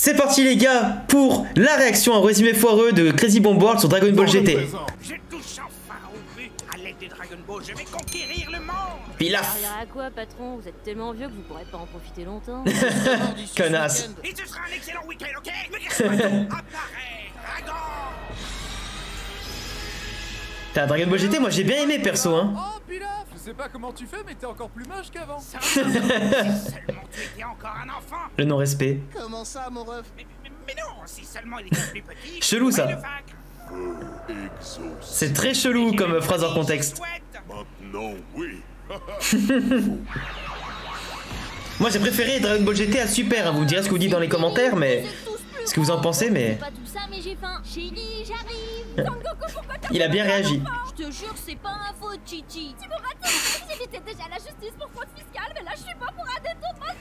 C'est parti les gars pour la réaction à un résumé foireux de Crazy Bomb World sur Dragon Ball GT. Je touche enfin au but. À l'aide des Dragon Ball, je vais conquérir le monde. Pilaf. Ça à quoi, patron? Vous êtes tellement vieux que vous pourrez pas en profiter longtemps. Connasse. Et ce sera un excellent week-end, ok? Mais apparaît, Dragon. T'as Dragon Ball GT, moi j'ai bien aimé perso hein. Oh Pilaf, je sais pas comment tu fais mais t'es encore plus moche qu'avant. Ça va, si seulement tu étais encore un enfant. Le non-respect. Comment ça, mon ref? Mais non, si seulement il était plus petit. Chelou, ça. je pourrais le vaincre. C'est très chelou comme phrase hors contexte. Chouette. Maintenant, oui. Moi j'ai préféré Dragon Ball GT à Super, hein. Vous me direz ce que vous dites dans les commentaires, mais ce que vous en pensez, mais Pas tout ça, mais j'ai faim. Chérie, j'arrive. Son Goku, pourquoi t'as il a bien réagi. Je te jure, c'est pas un faute, Chichi. Tu m'auras dit, j'étais déjà à la justice pour fraude fiscale, mais là je suis pas pour un détournement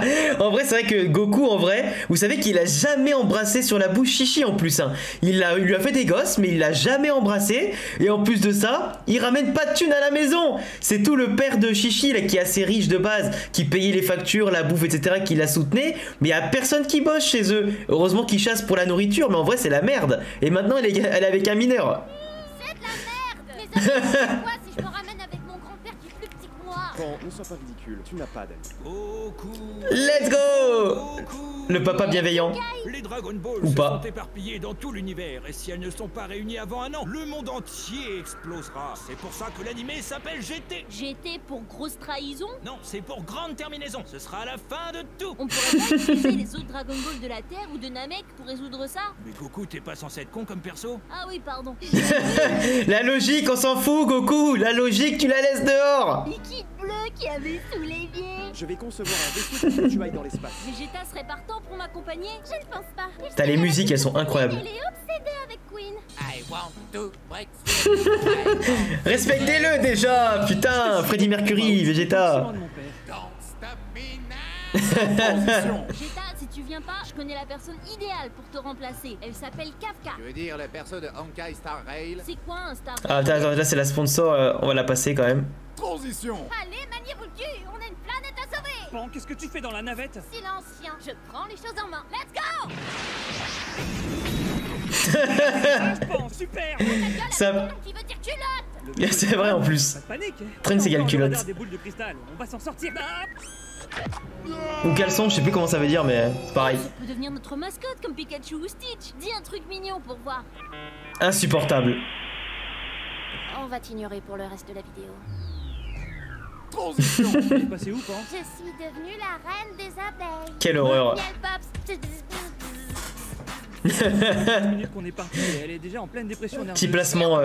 d'idées. En vrai, c'est vrai que Goku, en vrai, vous savez qu'il a jamais embrassé sur la bouche Chichi en plus. Hein. Il lui a fait des gosses, mais il l'a jamais embrassé. Et en plus de ça, il ramène pas de thunes à la maison. C'est tout le père de Chichi là, qui est assez riche de base, qui payait les factures, la bouffe, etc., qui la soutenait. Mais il y a personne qui bosse chez eux. Heureusement qu'ils chassent pour la nourriture, mais en vrai, c'est la merde. Et maintenant, elle est avec un mineur. C'est de la merde. Mais ça c'est quoi si je me ramène avec mon grand-père qui est plus petit que moi? Bon, ne sois pas ridicule, tu n'as pas d'amis. Let's go. Le papa bienveillant. Les Dragon Ball Ou se pas. sont éparpillés dans tout l'univers et si elles ne sont pas réunies avant un an, le monde entier explosera. C'est pour ça que l'animé s'appelle GT. J'étais pour grosse trahison. Non, c'est pour grande terminaison. Ce sera la fin de tout. On pourrait pas utiliser les autres Dragon Ball de la Terre ou de Namek pour résoudre ça? Mais Goku, t'es pas censé être con comme perso? Ah oui, pardon. La logique, on s'en fout, Goku. La logique, tu la laisses dehors. Liquide bleu qui avait sous l'évier. Je vais concevoir un vaisseau pour que tu ailles dans l'espace. Vegeta serait partant pour m'accompagner? Je ne pense pas. T'as les musiques, elles sont incroyables. Il est obsédé avec Queen. I want to break Respectez-le déjà. Putain, Freddie Mercury, Vegeta. Don't stop me now. Vegeta, si tu viens pas, je connais la personne idéale pour te remplacer. Elle s'appelle Kafka. Tu veux dire le perso de Honkai Star Rail? C'est quoi un Star? Ah, attends, là c'est la sponsor, on va la passer quand même. Transition. Allez, maniez-vous le cul, on a une planète à sauver. Bon, qu'est-ce que tu fais dans la navette? Silence, chien, je prends les choses en main. Let's go. Bon, super. Ça, Qui veut dire culotte? c'est vrai en plus. Pas de panique. Traîne ses culottes. Des boules de cristal. On va s'en sortir. Ou caleçon, je sais plus comment ça veut dire, mais c'est pareil. Ça peut devenir notre mascotte comme Pikachu ou Stitch. Dis un truc mignon pour voir. Insupportable. On va t'ignorer pour le reste de la vidéo. Transition. T'es passé où, pense? Je suis devenue la reine des abeilles. Quelle horreur. Miel Pops. 10 minutes qu'on est parti et elle est déjà en pleine dépression nerveuse. Petit placement.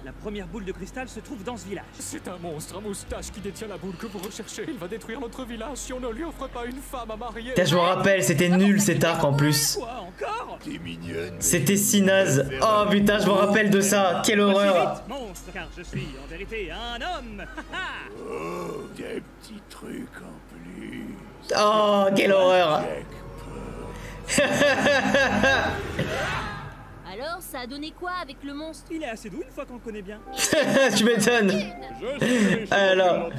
La première boule de cristal se trouve dans ce village. C'est un monstre à moustache qui détient la boule que vous recherchez. Il va détruire notre village si on ne lui offre pas une femme à marier. Je me rappelle, c'était nul cet arc en plus. Quoi, encore? T'es mignonne. C'était si naze. Oh putain, je me rappelle de ça. Quelle horreur. Monstre, car je suis en vérité un homme. Oh, des petits trucs en plus. Oh, quelle horreur. Alors, ça a donné quoi avec le monstre? Il est assez doux une fois qu'on le connaît bien. Tu m'étonnes. Alors.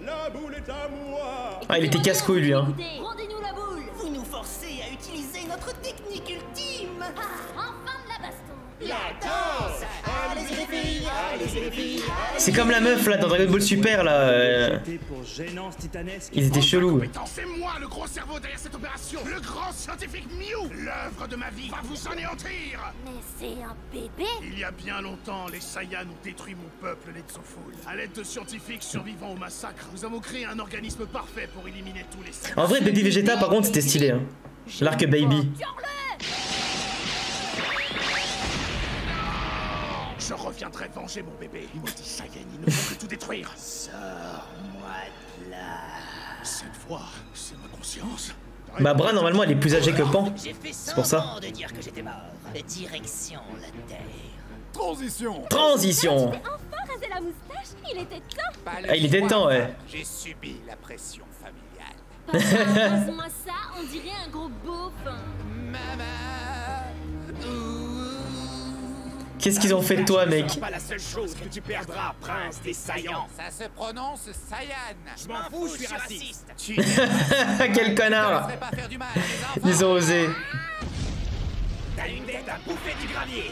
La boule est à moi. Ah, il était casse-couille lui, hein. Écoutez, rendez-nous la boule. Vous nous forcez à utiliser notre technique ultime. Enfin de la baston. La danse. Allez-y les filles, allez-y les filles. C'est comme la meuf là dans Dragon Ball Super là. C'était pour gênance titanesque. Ils étaient chelous. C'est moi le gros cerveau derrière cette opération. Le grand scientifique Mew. L'œuvre de ma vie va vous anéantir. Mais c'est un bébé. Il y a bien longtemps, les Saiyans ont détruit mon peuple, les Tsoful. À l'aide de scientifiques survivants au massacre, nous avons créé un organisme parfait pour éliminer tous les Saiyans. En vrai, Baby Vegeta par contre c'était stylé. Hein. L'arc Baby. Je reviendrai venger mon bébé. Maudit Saiyan, ils ne vont que tout détruire. Sors-moi de là. Cette fois, c'est ma conscience. Bah Bra normalement elle est plus âgée que Pan. J'ai fait pour ça. semblant de dire que j'étais mort. Direction la Terre. Transition. Transition. Enfin rasé la moustache. Il était temps. Ah il était temps ouais. J'ai subi la pression familiale. Papa, rase-moi ça. On dirait un gros beauf. Maman. Qu'est-ce qu'ils ont fait de toi, mec? C'est pas la seule chose que tu perdras, prince des Saiyans. Ça se prononce Saiyan. Je m'en fous, je suis raciste. Tu Quel Je connard! ne pas faire du mal à mes enfants. Ils ont osé. T'as une tête à bouffer du gravier.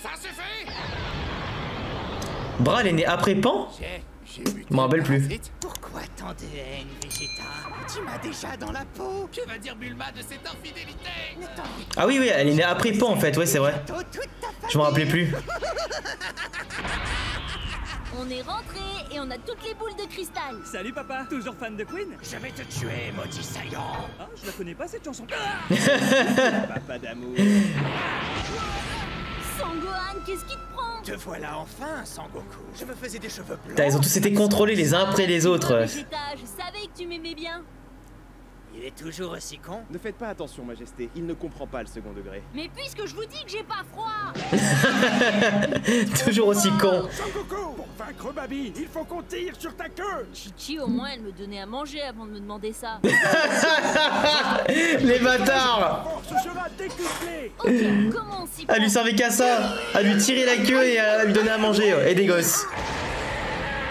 Ça c'est fait. Bral est né après Pan? J'ai buté Je m'en rappelle plus. parasite. Pourquoi tant de haine, Vegeta? Tu m'as déjà dans la peau. Que va dire Bulma de cette infidélité? Ah oui, oui, elle est née après Pan en fait, ouais, c'est vrai. Je m'en rappelais plus. On est rentré et on a toutes les boules de cristal. Salut papa, toujours fan de Queen? Je vais te tuer, maudit Saiyan. Ah, je la connais pas cette chanson. Papa d'amour. Sangohan, qu'est-ce qui te prend? Te voilà enfin, Sangoku. Je me faisais des cheveux blancs. Putain, ils ont tous été contrôlés les uns après les autres. Vegeta, je savais que tu m'aimais bien. Il est toujours aussi con. Ne faites pas attention, Majesté, il ne comprend pas le second degré. Mais puisque je vous dis que j'ai pas froid. Toujours aussi con. Sangoku, pour vaincre Babi, il faut qu'on tire sur ta queue. Chichi, au moins, elle me donnait à manger avant de me demander ça. Les bâtards! Force sera décuplée. Ok, comment on s'y prend? Elle lui servait qu'à ça, à lui tirer la queue et à lui donner à manger, et des gosses.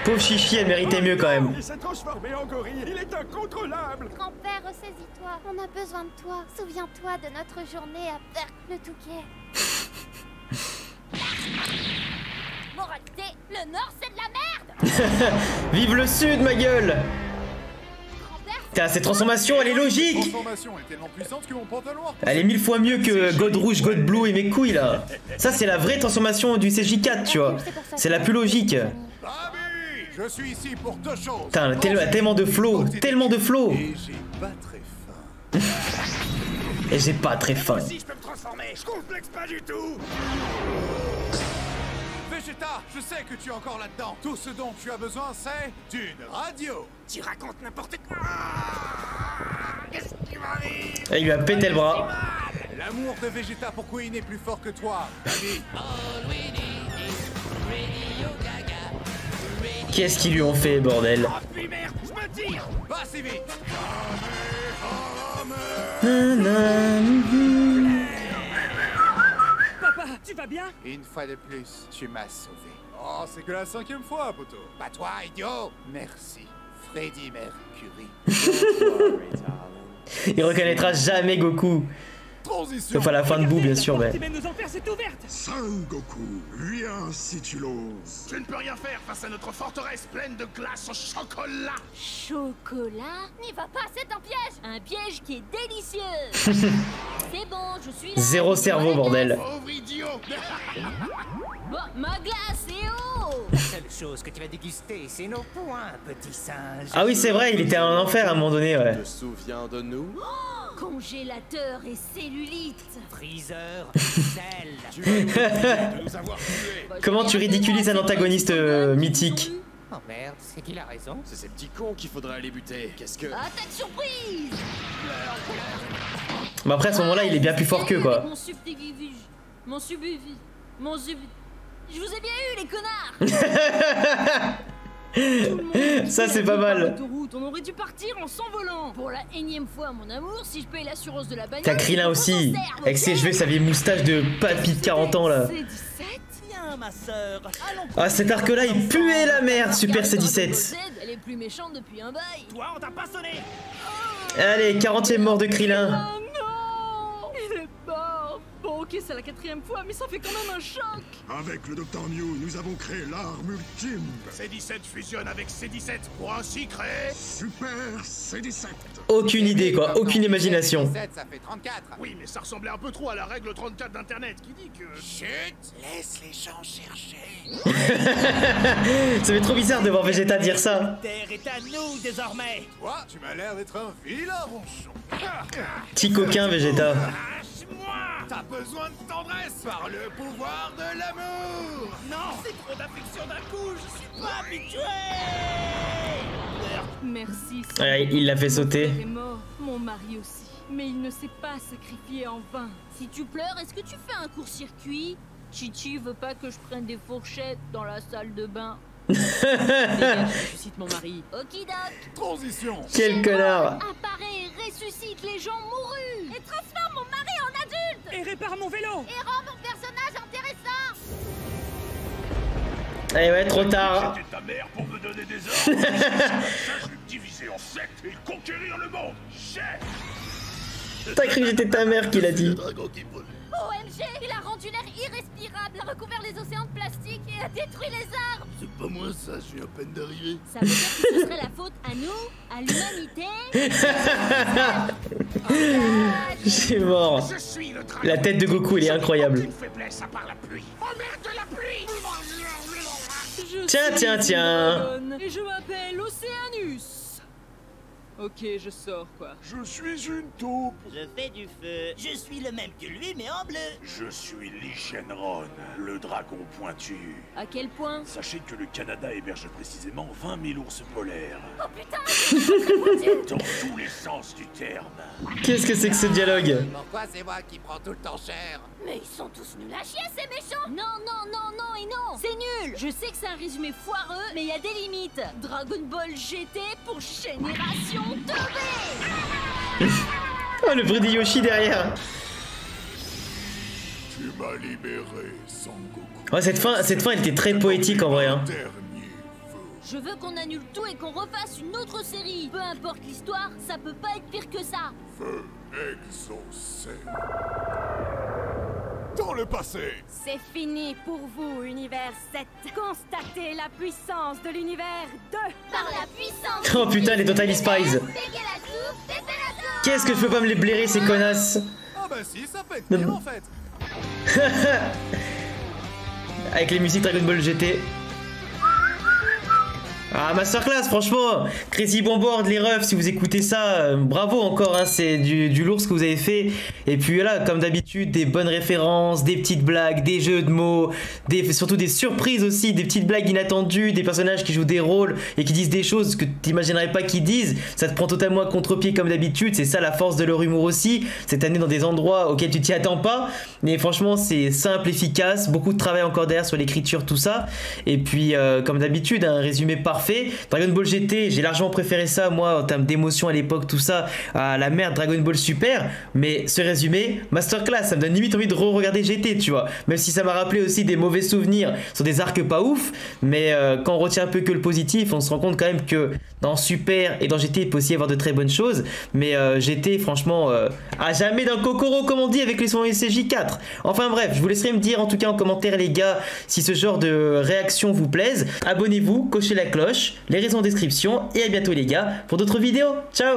Pauvre Chichi, elle méritait mieux quand même. Il s'est transformé en gorille, il est incontrôlable. Grand-père, ressaisis-toi. On a besoin de toi. Souviens-toi de notre journée à Percle-le-Touquet. Moralité, le Nord, c'est de la merde. Vive le Sud, ma gueule! Putain, cette transformation, elle est logique! Transformation est tellement puissante que mon pantalon. Elle est 1000 fois mieux que God Rouge, God Blue et mes couilles là. Ça, c'est la vraie transformation du CJ4, tu vois. C'est la plus logique. Babi, je suis ici pour deux choses. Putain, tellement de flow, tellement de flow. Et j'ai pas très faim. Et j'ai pas très faim. Si je peux me transformer, je complexe pas du tout. Vegeta, je sais que tu es encore là-dedans. Tout ce dont tu as besoin, c'est d'une radio. Tu racontes n'importe quoi. Qu'est-ce qui m'arrive? Et il lui a pété le bras. L'amour de Vegeta pour Queen est plus fort que toi, Babi. Qu'est-ce qu'ils lui ont fait, bordel? Ah puis merde, je me tire. Pas si vite. Papa, tu vas bien? Une fois de plus, tu m'as sauvé. Oh, c'est que la 5e fois, poto. Pas toi, idiot. Merci, Freddy Mercury. Il reconnaîtra jamais Goku. Transition. Sauf à la fin de bout, bien sûr, mais. Qui mène nos enfers, c'est ouverte. Sangoku, viens si tu l'oses. Je ne peux rien faire face à notre forteresse pleine de glace au chocolat. Chocolat? N'y va pas, c'est un piège. Un piège qui est délicieux. C'est bon, je suis là. Zéro cerveau, bordel. Pauvre idiot. Bon, ma glace, c'est haut. La seule chose que tu vas déguster, c'est nos poings, petit singe. Ah oui, c'est vrai, il était en enfer à un moment donné, ouais. Te souviens de nous? Congélateur et cellulite. Freezer, sel. De nous avoir tués. Comment tu ridiculises un antagoniste mythique? Oh merde, c'est qu'il a raison. C'est ces petits cons qu'il faudrait aller buter. Qu'est-ce que... Attaque surprise. Mais après, à ce moment-là, il est bien plus fort qu'eux, quoi. Mon subdivisus. Mon subuvi. Mon sub... Je vous ai bien eu, les connards. Ça, c'est pas mal. Autoroute, on aurait dû partir en s'envolant. Pour la énième fois, mon amour, si je paye l'assurance de la bagnole... T'as Krillin aussi, avec ses cheveux, sa vieille moustache de papy de 40 ans, là. Tiens, ma sœur. Allons. Ah, cet arc-là, il puait la merde, Super C17. Elle est plus méchante depuis un bail. Toi, on t'a pas sonné. Allez, 40e mort de Krillin. Oh non, il est mort. Bon, ok, c'est la 4e fois, mais ça fait quand même un choc. Avec le Dr Mew, nous avons créé l'arme ultime. C17 fusionne avec C17 pour ainsi créer... Super C17. Aucune idée, quoi, aucune imagination. 17, ça fait 34. Oui, mais ça ressemblait un peu trop à la règle 34 d'Internet qui dit que... Chut, laisse les gens chercher. Ça fait trop bizarre de voir Vegeta dire ça. Terre est à nous désormais. Toi, tu m'as l'air d'être un vilain ronchon. Petit coquin, Vegeta. Lâche-moi. T'as besoin de tendresse par le pouvoir de l'amour. Non, c'est trop d'affection d'un coup, je suis pas habitué. Merci. Ouais, il l'a fait sauter. Mon père est mort, mon mari aussi. Mais il ne s'est pas sacrifié en vain. Si tu pleures, est-ce que tu fais un court-circuit? Chichi veut pas que je prenne des fourchettes dans la salle de bain. Ressuscite mon mari. Okidok. Transition. Quel connard. Apparaît et ressuscite les gens mourus. Et transforme mon mari en adulte. Et répare mon vélo. Et rends mon personnage intéressant. Eh ouais, trop tard. C'était ta mère pour me donner des ordres. Je vais me diviser en 7 et conquérir le monde. T'as cru que j'étais ta mère qui l'a dit. OMG, il a rendu l'air irrespirable, a recouvert les océans de plastique et a détruit les arbres. C'est pas moi ça, je viens à peine d'arriver. Ça veut dire que ce serait la faute à nous, à l'humanité. J'ai mort. La tête de Goku, elle est incroyable. Faiblesse à part la pluie. Oh merde, de la pluie. Tiens, tiens, tiens. Et je m'appelle Océanus. Ok, je sors quoi. Je suis une taupe. Je fais du feu. Je suis le même que lui, mais en bleu. Je suis Lee Shenron, le dragon pointu. À quel point? Sachez que le Canada héberge précisément 20 000 ours polaires. Oh putain. Dans tous les sens du terme. Qu'est-ce que c'est que ce dialogue? Pourquoi c'est moi qui prends tout le temps cher? Mais ils sont tous nuls à chier, ces méchants. Non, non, non, non et non. C'est nul. Je sais que c'est un résumé foireux, mais il y a des limites. Dragon Ball GT pour Génération 2B. Oh, le bruit de Yoshi derrière. Tu m'as libéré, Sangoku. Oh, cette fin, elle était très poétique en vrai. Hein. Je veux qu'on annule tout et qu'on refasse une autre série. Peu importe l'histoire, ça peut pas être pire que ça. Feu exaucé. Dans le passé. C'est fini pour vous, Univers 7. Constatez la puissance de l'Univers 2. Par la puissance. Oh putain, les Total Spies. Qu'est-ce que je peux pas me les blairer, ces connasses? Ah bah si, ça peut être pire en fait. Avec les musiques Dragon Ball GT. Ah, masterclass, franchement, Crazy Bombard, les refs, si vous écoutez ça, bravo encore, hein, c'est du lourd ce que vous avez fait. Et puis là, comme d'habitude, des bonnes références, des petites blagues, des jeux de mots, surtout des surprises aussi, des petites blagues inattendues, des personnages qui jouent des rôles et qui disent des choses que t'imaginerais pas qu'ils disent. Ça te prend totalement à contre-pied comme d'habitude, c'est ça la force de leur humour aussi. Cette année dans des endroits auxquels tu t'y attends pas, mais franchement, c'est simple, efficace, beaucoup de travail encore derrière sur l'écriture, tout ça. Et puis, comme d'habitude, un résumé parfait. Dragon Ball GT, j'ai largement préféré ça moi en termes d'émotion à l'époque, tout ça, à la merde Dragon Ball Super. Mais ce résumé, masterclass, ça me donne limite envie de re-regarder GT, tu vois. Même si ça m'a rappelé aussi des mauvais souvenirs sur des arcs pas ouf. Mais quand on retient un peu que le positif, on se rend compte quand même que dans Super et dans GT, il peut aussi y avoir de très bonnes choses. Mais GT, franchement, à jamais d'un Kokoro, comme on dit avec les sons SCJ4. Enfin bref, je vous laisserai me dire en tout cas en commentaire, les gars, si ce genre de réaction vous plaise. Abonnez-vous, cochez la cloche, les raisons en description. Et à bientôt les gars pour d'autres vidéos. Ciao!